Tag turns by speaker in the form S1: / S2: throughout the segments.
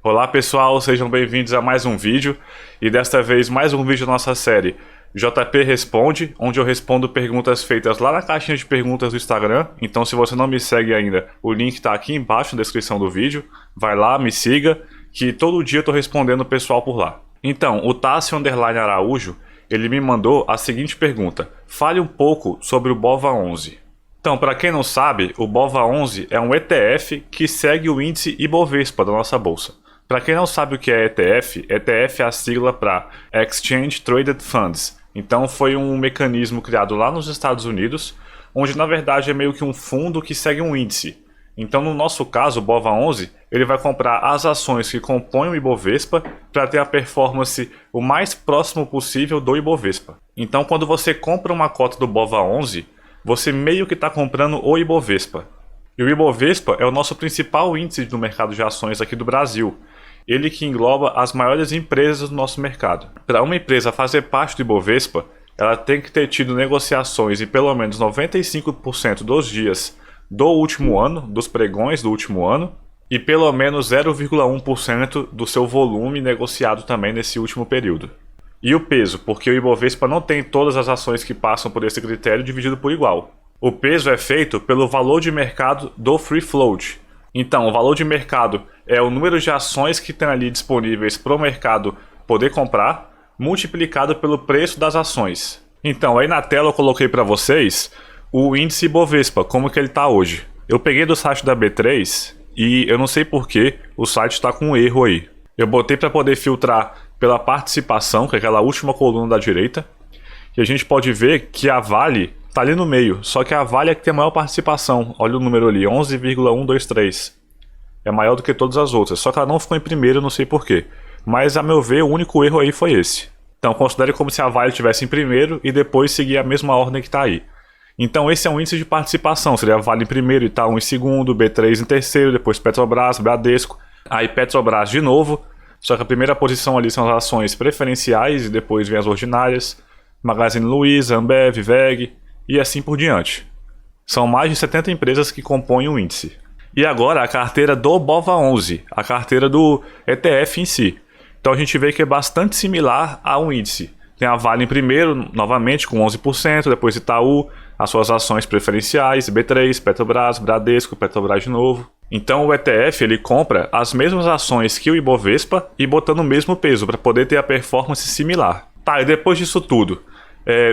S1: Olá pessoal, sejam bem-vindos a mais um vídeo e desta vez mais um vídeo da nossa série JP Responde, onde eu respondo perguntas feitas lá na caixinha de perguntas do Instagram. Então se você não me segue ainda, o link está aqui embaixo na descrição do vídeo. Vai lá, me siga, que todo dia eu estou respondendo o pessoal por lá. Então, o Tássio_Araújo, ele me mandou a seguinte pergunta: fale um pouco sobre o BOVA11. Então, para quem não sabe, o BOVA11 é um ETF que segue o índice Ibovespa da nossa bolsa. Para quem não sabe o que é ETF, ETF é a sigla para Exchange Traded Funds. Então foi um mecanismo criado lá nos Estados Unidos, onde na verdade é meio que um fundo que segue um índice. Então no nosso caso, o BOVA11, ele vai comprar as ações que compõem o Ibovespa para ter a performance o mais próximo possível do Ibovespa. Então quando você compra uma cota do BOVA11, você meio que está comprando o Ibovespa. E o Ibovespa é o nosso principal índice do mercado de ações aqui do Brasil. Ele que engloba as maiores empresas do nosso mercado. Para uma empresa fazer parte do Ibovespa, ela tem que ter tido negociações em pelo menos 95% dos dias do último ano, dos pregões do último ano, e pelo menos 0,1% do seu volume negociado também nesse último período. E o peso, porque o Ibovespa não tem todas as ações que passam por esse critério dividido por igual. O peso é feito pelo valor de mercado do Free Float. Então, o valor de mercado é o número de ações que tem ali disponíveis para o mercado poder comprar, multiplicado pelo preço das ações. Então, aí na tela eu coloquei para vocês o índice Ibovespa, como que ele está hoje. Eu peguei do site da B3 e eu não sei por que o site está com um erro aí. Eu botei para poder filtrar pela participação, que é aquela última coluna da direita, e a gente pode ver que a Vale está ali no meio, só que a Vale é que tem a maior participação. Olha o número ali, 11,123. É maior do que todas as outras, só que ela não ficou em primeiro, não sei porquê. Mas a meu ver, o único erro aí foi esse. Então considere como se a Vale estivesse em primeiro e depois seguir a mesma ordem que está aí. Então esse é um índice de participação, seria a Vale em primeiro, Itaú em segundo, B3 em terceiro, depois Petrobras, Bradesco, aí Petrobras de novo, só que a primeira posição ali são as ações preferenciais e depois vem as ordinárias, Magazine Luiza, Ambev, WEG e assim por diante. São mais de 70 empresas que compõem o índice. E agora a carteira do BOVA11, a carteira do ETF em si. Então a gente vê que é bastante similar a um índice. Tem a Vale em primeiro, novamente com 11%, depois Itaú, as suas ações preferenciais, B3, Petrobras, Bradesco, Petrobras de novo. Então o ETF ele compra as mesmas ações que o Ibovespa e botando o mesmo peso para poder ter a performance similar. Tá, e depois disso tudo,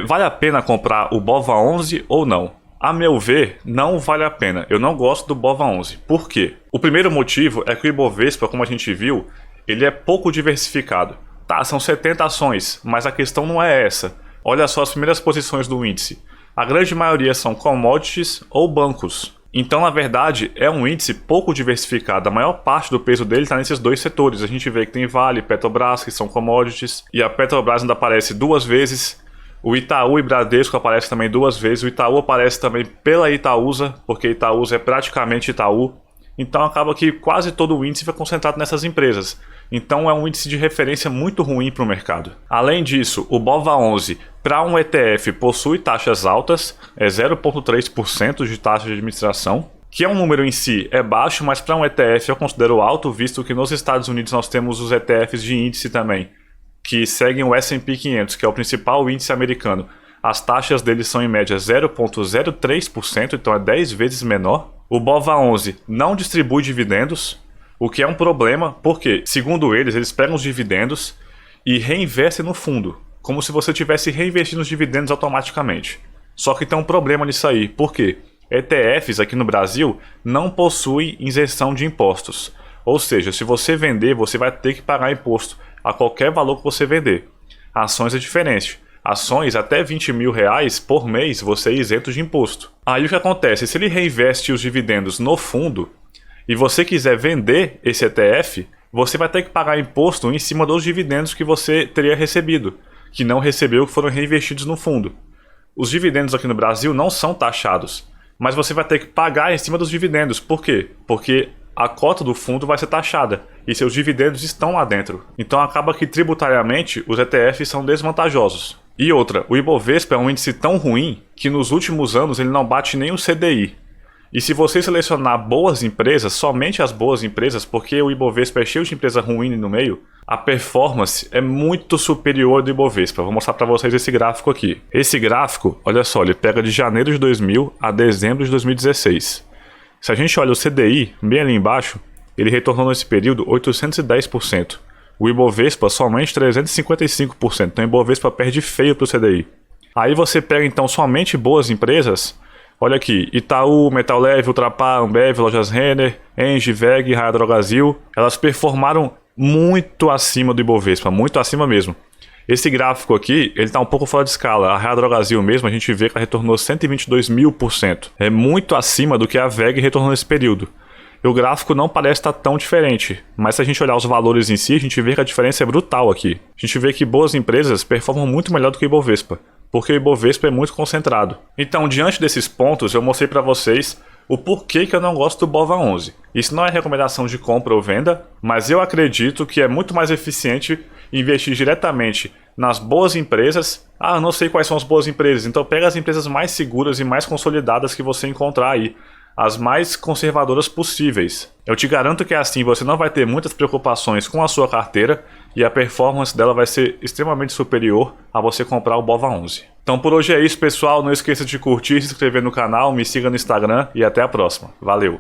S1: vale a pena comprar o BOVA11 ou não? A meu ver, não vale a pena. Eu não gosto do BOVA11. Por quê? O primeiro motivo é que o Ibovespa, como a gente viu, ele é pouco diversificado. Tá, são 70 ações, mas a questão não é essa. Olha só as primeiras posições do índice. A grande maioria são commodities ou bancos. Então, na verdade, é um índice pouco diversificado. A maior parte do peso dele está nesses dois setores. A gente vê que tem Vale, Petrobras, que são commodities, e a Petrobras ainda aparece duas vezes. O Itaú e Bradesco aparece também duas vezes. O Itaú aparece também pela Itaúsa, porque Itaúsa é praticamente Itaú. Então acaba que quase todo o índice vai concentrado nessas empresas. Então é um índice de referência muito ruim para o mercado. Além disso, o BOVA11 para um ETF possui taxas altas, é 0,3% de taxa de administração, que é um número em si é baixo, mas para um ETF eu considero alto, visto que nos Estados Unidos nós temos os ETFs de índice também, que seguem o S&P 500, que é o principal índice americano. As taxas deles são em média 0,03%, então é 10 vezes menor. O BOVA11 não distribui dividendos, o que é um problema, porque, segundo eles pegam os dividendos e reinvestem no fundo, como se você estivesse reinvestindo os dividendos automaticamente. Só que tem um problema nisso aí, por quê? ETFs aqui no Brasil não possuem isenção de impostos. Ou seja, se você vender, você vai ter que pagar imposto a qualquer valor que você vender. Ações é diferente. Ações até R$20.000 por mês você é isento de imposto. Aí o que acontece? Se ele reinveste os dividendos no fundo e você quiser vender esse ETF, você vai ter que pagar imposto em cima dos dividendos que você teria recebido, que não recebeu, que foram reinvestidos no fundo. Os dividendos aqui no Brasil não são taxados, mas você vai ter que pagar em cima dos dividendos. Por quê? Porque a cota do fundo vai ser taxada e seus dividendos estão lá dentro. Então acaba que tributariamente os ETFs são desvantajosos. E outra, o Ibovespa é um índice tão ruim que nos últimos anos ele não bate nem o CDI. E se você selecionar boas empresas, somente as boas empresas, porque o Ibovespa é cheio de empresa ruim no meio, a performance é muito superior do Ibovespa. Vou mostrar para vocês esse gráfico aqui. Esse gráfico, olha só, ele pega de janeiro de 2000 a dezembro de 2016. Se a gente olha o CDI, bem ali embaixo, ele retornou nesse período 810%. O Ibovespa somente 355%. Então o Ibovespa perde feio para o CDI. Aí você pega então somente boas empresas. Olha aqui, Itaú, Metal Leve, Ultrapar, Ambev, Lojas Renner, Engie, WEG, Raia Drogasil. Elas performaram muito acima do Ibovespa, muito acima mesmo. Esse gráfico aqui, ele está um pouco fora de escala. A Raia Drogasil mesmo, a gente vê que ela retornou 122.000%. É muito acima do que a WEG retornou nesse período. E o gráfico não parece estar tão diferente, mas se a gente olhar os valores em si, a gente vê que a diferença é brutal aqui. A gente vê que boas empresas performam muito melhor do que o Ibovespa, porque o Ibovespa é muito concentrado. Então, diante desses pontos, eu mostrei para vocês o porquê que eu não gosto do BOVA11. Isso não é recomendação de compra ou venda, mas eu acredito que é muito mais eficiente investir diretamente nas boas empresas. Ah, eu não sei quais são as boas empresas, então pega as empresas mais seguras e mais consolidadas que você encontrar aí, as mais conservadoras possíveis. Eu te garanto que assim você não vai ter muitas preocupações com a sua carteira e a performance dela vai ser extremamente superior a você comprar o BOVA11. Então por hoje é isso, pessoal. Não esqueça de curtir, se inscrever no canal, me siga no Instagram e até a próxima. Valeu!